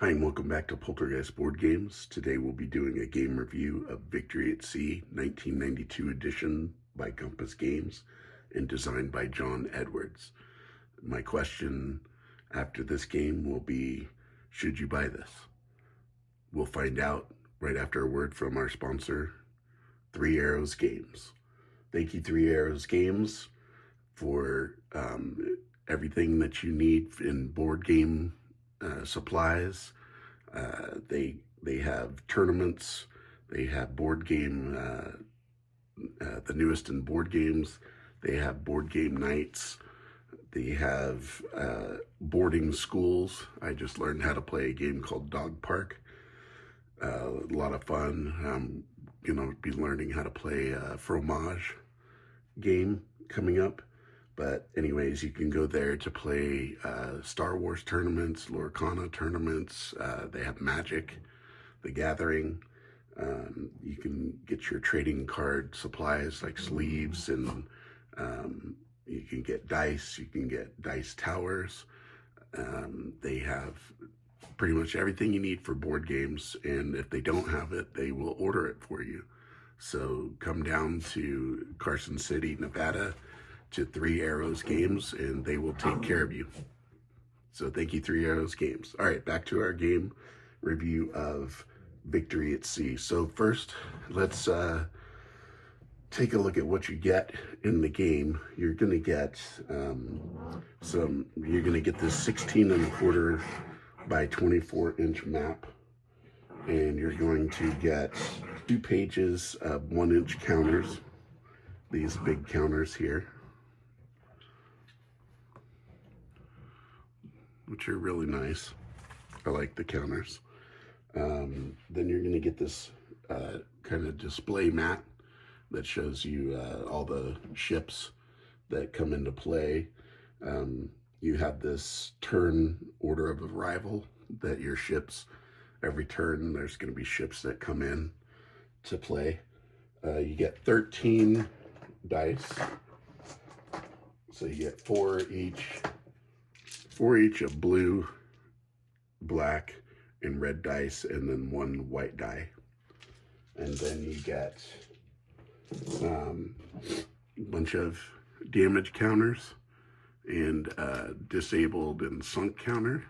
Hi, and welcome back to Poltergeist Board Games. Today we'll be doing a game review of Victory at Sea 1992 edition by Compass Games and designed by John Edwards. My question after this game will be, should you buy this? We'll find out right after a word from our sponsor, Three Arrows Games. Thank you, Three Arrows Games, for everything that you need in board game supplies. They have tournaments. They have board game, the newest in board games. They have board game nights. They have boarding schools. I just learned how to play a game called Dog Park. A lot of fun. I'm gonna be learning how to play a fromage game coming up. But anyways, you can go there to play Star Wars tournaments, Lorcana tournaments. They have Magic, The Gathering. You can get your trading card supplies like sleeves, and you can get dice. You can get dice towers. They have pretty much everything you need for board games, and if they don't have it, they will order it for you. So come down to Carson City, Nevada, to Three Arrows Games, and they will take care of you. So thank you, Three Arrows Games. All right, back to our game review of Victory at Sea. So first, let's take a look at what you get in the game. You're gonna get you're gonna get this 16 and a quarter by 24-inch map, and you're going to get 2 pages of 1-inch counters, these big counters here, which are really nice. I like the counters. Then you're going to get this kind of display mat that shows you all the ships that come into play. You have this turn order of arrival that your ships, every turn, there's going to be ships that come in to play. You get 13 dice. So you get 4 each of blue, black, and red dice, and then 1 white die. And then you get a bunch of damage counters and disabled and sunk counter.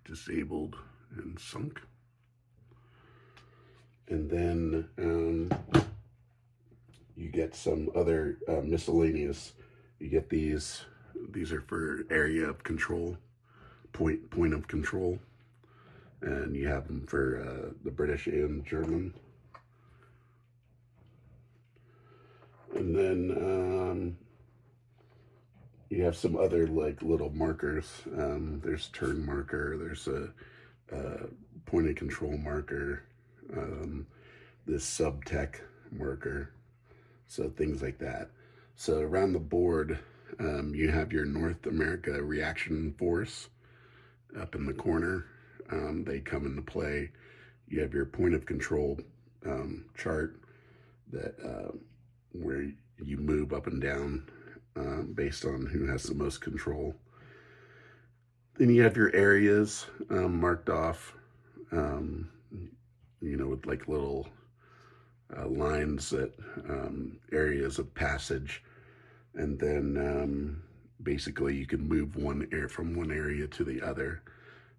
Disabled and sunk. And then you get some other miscellaneous. You get these are for area of control, point of control, and you have them for the British and German. And then you have some other like little markers. There's turn marker, there's a point of control marker, this sub-tech marker, so things like that. So around the board, you have your North America reaction force up in the corner. They come into play. You have your point of control chart that where you move up and down based on who has the most control. Then you have your areas marked off, with like little lines that areas of passage. And then basically you can move from one area to the other.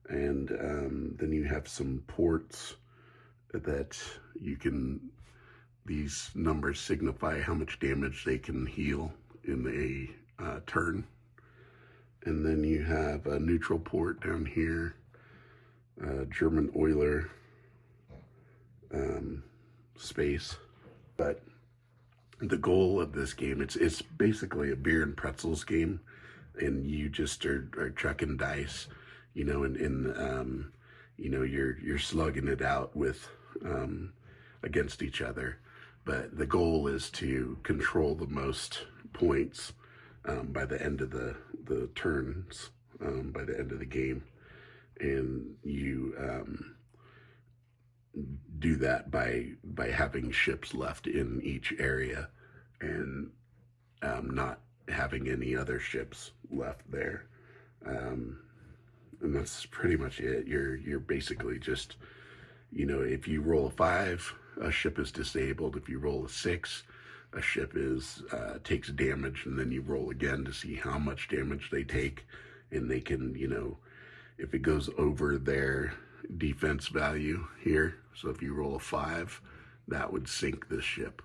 And then you have some ports that these numbers signify how much damage they can heal in a turn. And then you have a neutral port down here, German Euler space. But the goal of this game, it's basically a beer and pretzels game, and you just are chucking dice, and you're slugging it out with against each other. But the goal is to control the most points by the end of the turns, by the end of the game, and you do that by having ships left in each area and not having any other ships left there. And that's pretty much it. You're basically just, if you roll a 5, a ship is disabled. If you roll a 6, a ship is takes damage, and then you roll again to see how much damage they take, and they can, if it goes over their defense value here. So if you roll a 5, that would sink this ship.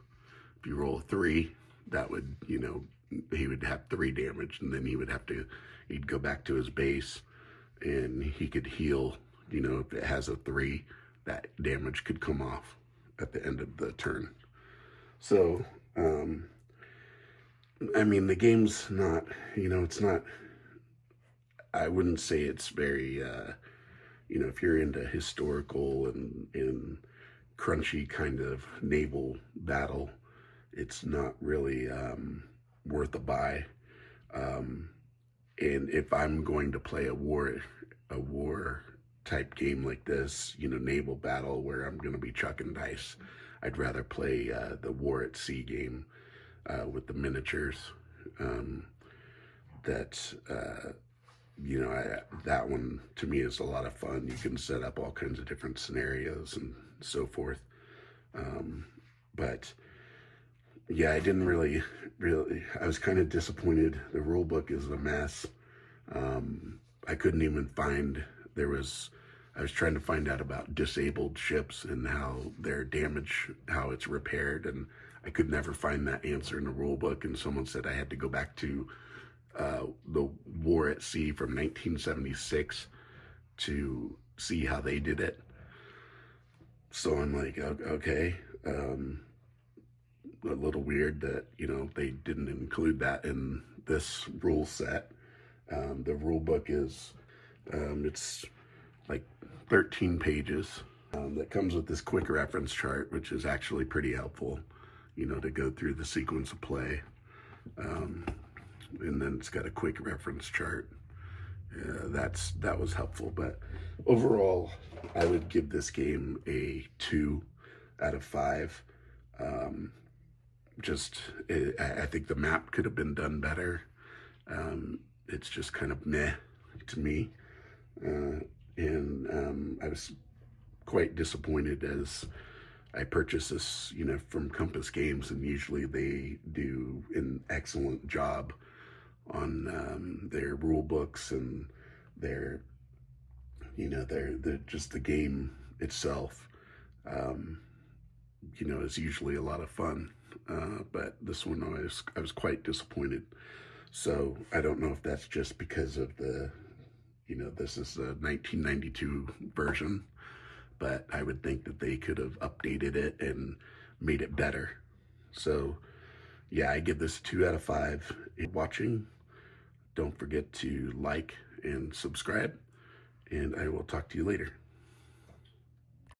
If you roll a 3, that would, he would have 3 damage, and then he'd go back to his base, and he could heal. If it has a 3, that damage could come off at the end of the turn. So, the game's not, it's not, I wouldn't say it's very, if you're into historical and crunchy kind of naval battle, it's not really worth a buy. And if I'm going to play a war type game like this, naval battle where I'm going to be chucking dice, I'd rather play the War at Sea game with the miniatures. That one to me is a lot of fun. You can set up all kinds of different scenarios and so forth. But yeah, I didn't really, I was kind of disappointed. The rule book is a mess. I couldn't even find, I was trying to find out about disabled ships and how their damage, how it's repaired, and I could never find that answer in the rule book. And someone said I had to go back to the War at Sea from 1976 to see how they did it. So I'm like, okay, a little weird that, they didn't include that in this rule set. The rule book is, it's like 13 pages. That comes with this quick reference chart, which is actually pretty helpful, to go through the sequence of play. And then it's got a quick reference chart. That was helpful, but overall, I would give this game a 2 out of 5. I think the map could have been done better. It's just kind of meh to me. And I was quite disappointed as I purchased this, from Compass Games, and usually they do an excellent job on their rule books and their just the game itself. Is usually a lot of fun, but this one I was quite disappointed. So I don't know if that's just because of this is a 1992 version, but I would think that they could have updated it and made it better. So yeah, I give this a 2 out of 5. If watching, don't forget to like and subscribe, and I will talk to you later.